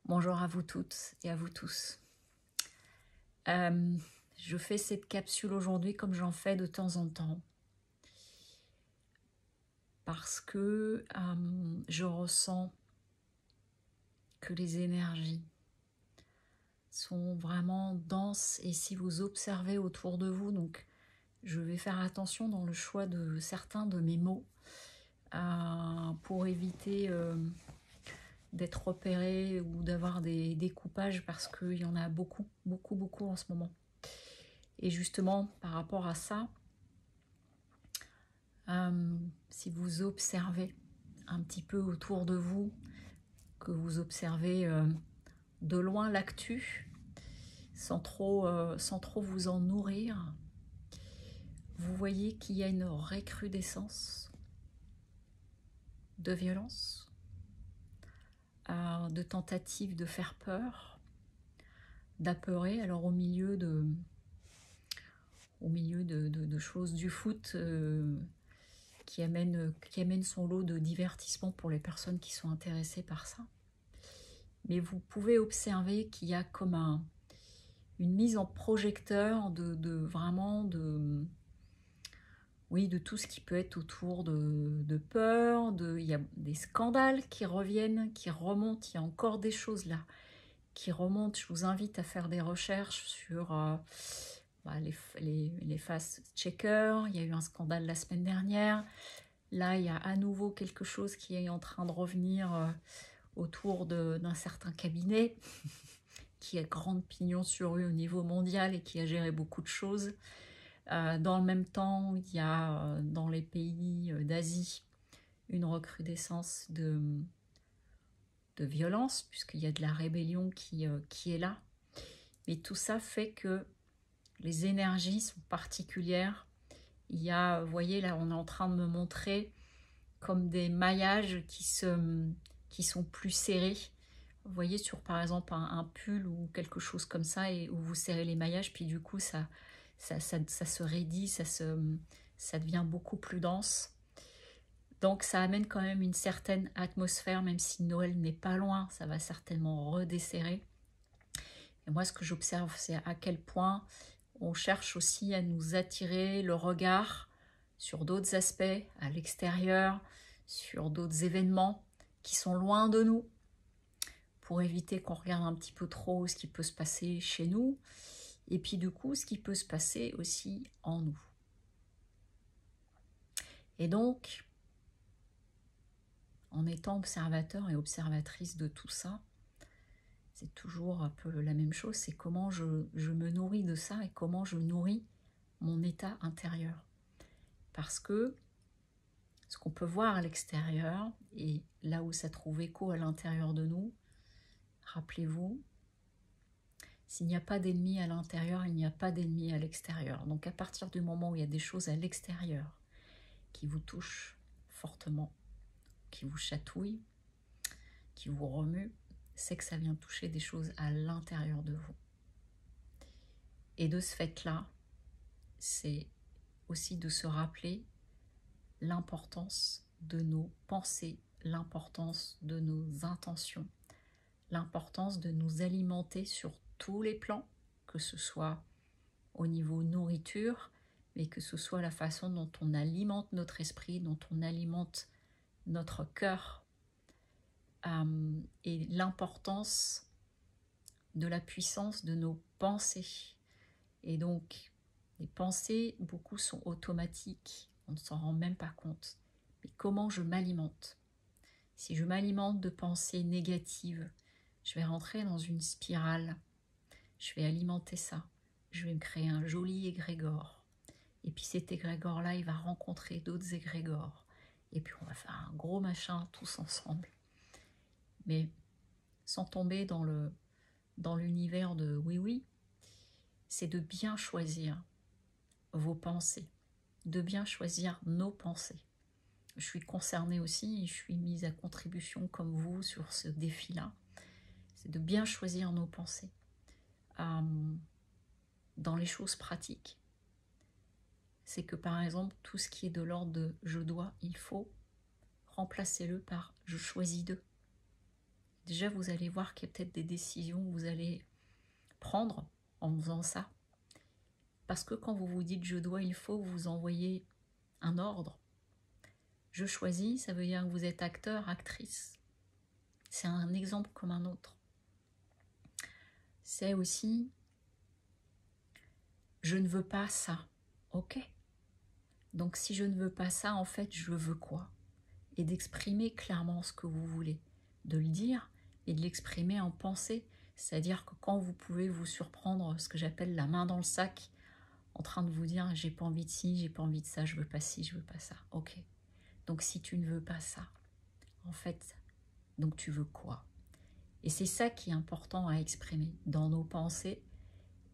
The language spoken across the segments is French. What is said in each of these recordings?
Bonjour à vous toutes et à vous tous. Je fais cette capsule aujourd'hui comme j'en fais de temps en temps parce que je ressens que les énergies sont vraiment denses et si vous observez autour de vous, donc je vais faire attention dans le choix de certains de mes mots pour éviter d'être repéré ou d'avoir des découpages parce qu'il y en a beaucoup en ce moment. Et justement, par rapport à ça, si vous observez un petit peu autour de vous, que vous observez de loin l'actu, sans trop vous en nourrir, vous voyez qu'il y a une recrudescence de violence, de tentatives de faire peur, d'apeurer. Alors au milieu de choses du foot qui amène son lot de divertissement pour les personnes qui sont intéressées par ça. Mais vous pouvez observer qu'il y a comme une mise en projecteur de tout ce qui peut être autour de peur, il y a des scandales qui reviennent, qui remontent, il y a encore des choses là qui remontent. Je vous invite à faire des recherches sur les fact-checkers. Il y a eu un scandale la semaine dernière. Là, il y a à nouveau quelque chose qui est en train de revenir autour d'un certain cabinet qui a grande pignon sur rue au niveau mondial et qui a géré beaucoup de choses. Dans le même temps, il y a dans les pays d'Asie une recrudescence de violence, puisqu'il y a de la rébellion qui est là. Et tout ça fait que les énergies sont particulières. Il y a, vous voyez, là, on est en train de me montrer comme des maillages qui sont plus serrés. Vous voyez, sur par exemple un pull ou quelque chose comme ça, et où vous serrez les maillages, puis du coup, ça se raidit, ça devient beaucoup plus dense. Donc ça amène quand même une certaine atmosphère, même si Noël n'est pas loin, ça va certainement redesserrer. Et moi, ce que j'observe, c'est à quel point on cherche aussi à nous attirer le regard sur d'autres aspects, à l'extérieur, sur d'autres événements qui sont loin de nous, pour éviter qu'on regarde un petit peu trop ce qui peut se passer chez nous, et puis du coup, ce qui peut se passer aussi en nous. Et donc, en étant observateur et observatrice de tout ça, c'est toujours un peu la même chose, c'est comment je me nourris de ça et comment je nourris mon état intérieur. Parce que ce qu'on peut voir à l'extérieur, et là où ça trouve écho à l'intérieur de nous, rappelez-vous, s'il n'y a pas d'ennemi à l'intérieur, il n'y a pas d'ennemi à l'extérieur. Donc à partir du moment où il y a des choses à l'extérieur qui vous touchent fortement, qui vous chatouillent, qui vous remuent, c'est que ça vient toucher des choses à l'intérieur de vous. Et de ce fait-là, c'est aussi de se rappeler l'importance de nos pensées, l'importance de nos intentions, l'importance de nous alimenter sur tous les plans, que ce soit au niveau nourriture, mais que ce soit la façon dont on alimente notre esprit, dont on alimente notre cœur, et l'importance de la puissance de nos pensées. Et donc, les pensées, beaucoup sont automatiques, on ne s'en rend même pas compte. Mais comment je m'alimente? Si je m'alimente de pensées négatives, je vais rentrer dans une spirale. Je vais alimenter ça. Je vais me créer un joli égrégore. Et puis cet égrégore-là, il va rencontrer d'autres égrégores. Et puis on va faire un gros machin tous ensemble. Mais sans tomber dans l'univers de oui, c'est de bien choisir vos pensées, de bien choisir nos pensées. Je suis concernée aussi, je suis mise à contribution comme vous sur ce défi-là. C'est de bien choisir nos pensées. Dans les choses pratiques, c'est que par exemple, tout ce qui est de l'ordre de je dois, il faut, remplacez-le par je choisis de. déjà vous allez voir qu'il y a peut-être des décisions que vous allez prendre en faisant ça. Parce que quand vous vous dites je dois, il faut, vous envoyez un ordre. Je choisis, ça veut dire que vous êtes acteur, actrice. C'est un exemple comme un autre. C'est aussi je ne veux pas ça. Ok. Donc si je ne veux pas ça, en fait, je veux quoi? Et d'exprimer clairement ce que vous voulez. De le dire et de l'exprimer en pensée. C'est-à-dire que quand vous pouvez vous surprendre, ce que j'appelle la main dans le sac, en train de vous dire j'ai pas envie de ci, j'ai pas envie de ça, je veux pas ci, je veux pas ça. Ok. Donc si tu ne veux pas ça, en fait, donc tu veux quoi? Et c'est ça qui est important à exprimer dans nos pensées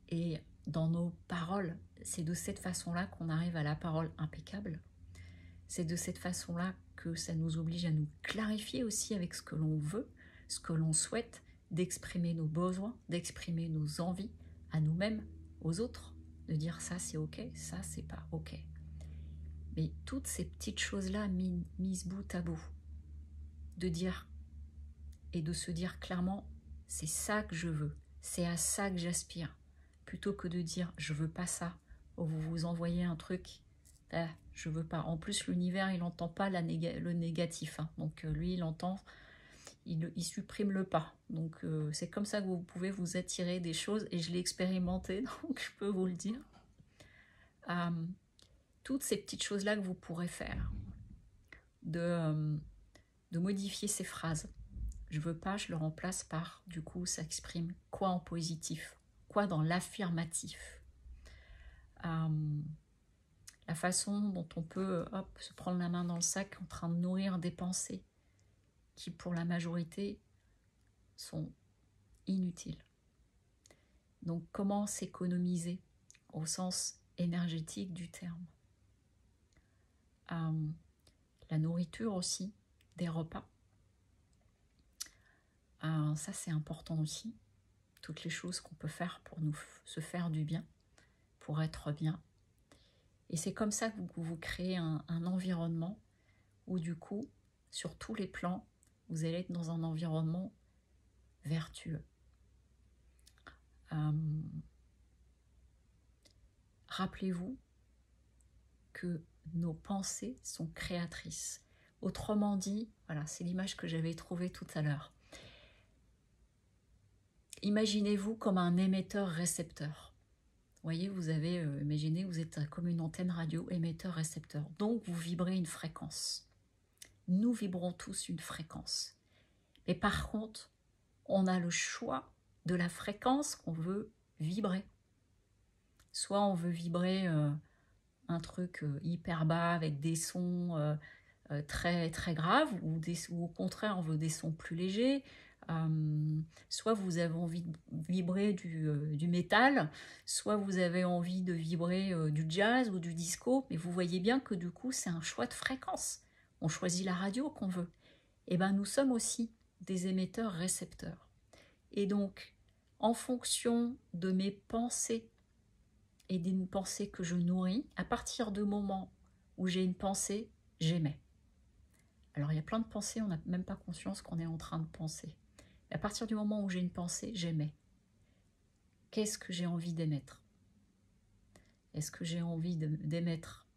et dans nos paroles. C'est de cette façon-là qu'on arrive à la parole impeccable. C'est de cette façon-là que ça nous oblige à nous clarifier aussi avec ce que l'on veut, ce que l'on souhaite, d'exprimer nos besoins, d'exprimer nos envies à nous-mêmes, aux autres, de dire ça c'est ok, ça c'est pas ok. Mais toutes ces petites choses-là mises bout à bout, de dire et de se dire clairement c'est ça que je veux, c'est à ça que j'aspire, plutôt que de dire je veux pas ça, ou vous vous envoyez un truc, je veux pas. En plus l'univers il n'entend pas le négatif, hein. Donc lui il entend, il supprime le pas. Donc c'est comme ça que vous pouvez vous attirer des choses et je l'ai expérimenté donc je peux vous le dire. Toutes ces petites choses là que vous pourrez faire, de modifier ces phrases. Je veux pas, je le remplace par, du coup, ça exprime quoi en positif, quoi dans l'affirmatif. La façon dont on peut se prendre la main dans le sac en train de nourrir des pensées qui, pour la majorité, sont inutiles. Donc, comment s'économiser au sens énergétique du terme? La nourriture aussi, des repas. Ça, c'est important aussi. Toutes les choses qu'on peut faire pour se faire du bien, pour être bien. Et c'est comme ça que vous créez un environnement où du coup, sur tous les plans, vous allez être dans un environnement vertueux. Rappelez-vous que nos pensées sont créatrices. Autrement dit, voilà, c'est l'image que j'avais trouvée tout à l'heure. Imaginez-vous comme un émetteur-récepteur. Vous voyez, vous avez, imaginez, vous êtes comme une antenne radio, émetteur-récepteur. Donc, vous vibrez une fréquence. Nous vibrons tous une fréquence. Mais par contre, on a le choix de la fréquence qu'on veut vibrer. Soit on veut vibrer un truc hyper bas avec des sons très, très graves, ou au contraire, on veut des sons plus légers. Soit vous avez envie de vibrer du métal, soit vous avez envie de vibrer du jazz ou du disco, mais vous voyez bien que du coup c'est un choix de fréquence. On choisit la radio qu'on veut. Et bien nous sommes aussi des émetteurs-récepteurs. Et donc, en fonction de mes pensées et d'une pensée que je nourris, à partir du moment où j'ai une pensée, j'émets. Alors il y a plein de pensées, on n'a même pas conscience qu'on est en train de penser. À partir du moment où j'ai une pensée, j'émets. Qu'est-ce que j'ai envie d'émettre? Est-ce que j'ai envie d'émettre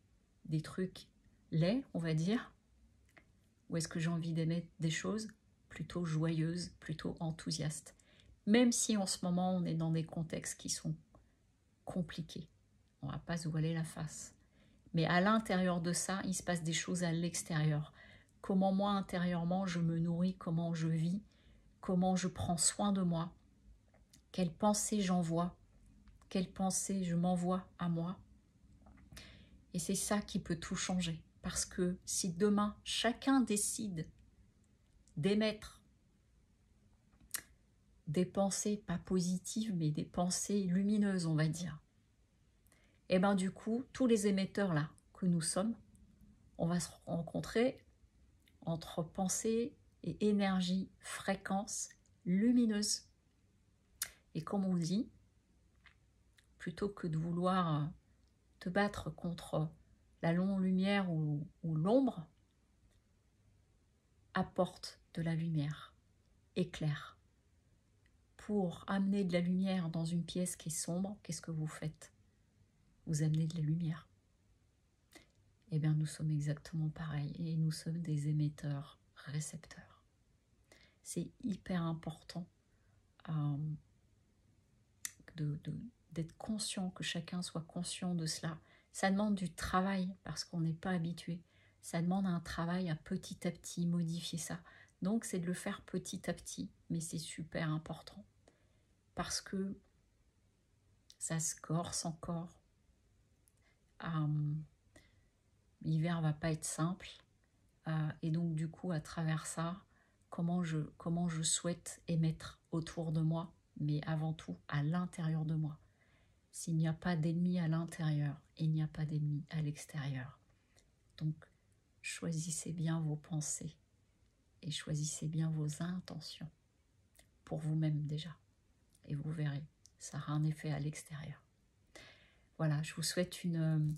des trucs laids, on va dire? Ou est-ce que j'ai envie d'émettre des choses plutôt joyeuses, plutôt enthousiastes? Même si en ce moment on est dans des contextes qui sont compliqués. On ne va pas se voiler la face. Mais à l'intérieur de ça, il se passe des choses à l'extérieur. Comment moi, intérieurement, je me nourris, comment je vis, comment je prends soin de moi, quelles pensées j'envoie, quelles pensées je m'envoie à moi. Et c'est ça qui peut tout changer. Parce que si demain, chacun décide d'émettre des pensées, pas positives, mais des pensées lumineuses, on va dire, et bien du coup, tous les émetteurs là que nous sommes, on va se rencontrer entre pensée et énergie, fréquence lumineuse. Et comme on dit, plutôt que de vouloir te battre contre la longue lumière ou l'ombre, apporte de la lumière. éclair. Pour amener de la lumière dans une pièce qui est sombre, qu'est-ce que vous faites? Vous amenez de la lumière. Eh bien, nous sommes exactement pareil et nous sommes des émetteurs, récepteurs. C'est hyper important d'être conscient, que chacun soit conscient de cela. Ça demande du travail parce qu'on n'est pas habitué. Ça demande un travail à petit modifier ça. Donc, c'est de le faire petit à petit, mais c'est super important parce que ça se corse encore. L'hiver va pas être simple. Et donc, du coup, à travers ça, comment je souhaite émettre autour de moi, mais avant tout à l'intérieur de moi. S'il n'y a pas d'ennemi à l'intérieur, il n'y a pas d'ennemi à l'extérieur. Donc, choisissez bien vos pensées et choisissez bien vos intentions pour vous-même déjà. Et vous verrez, ça aura un effet à l'extérieur. Voilà, je vous souhaite une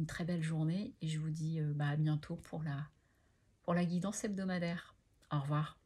très belle journée et je vous dis à bientôt pour la guidance hebdomadaire. Au revoir.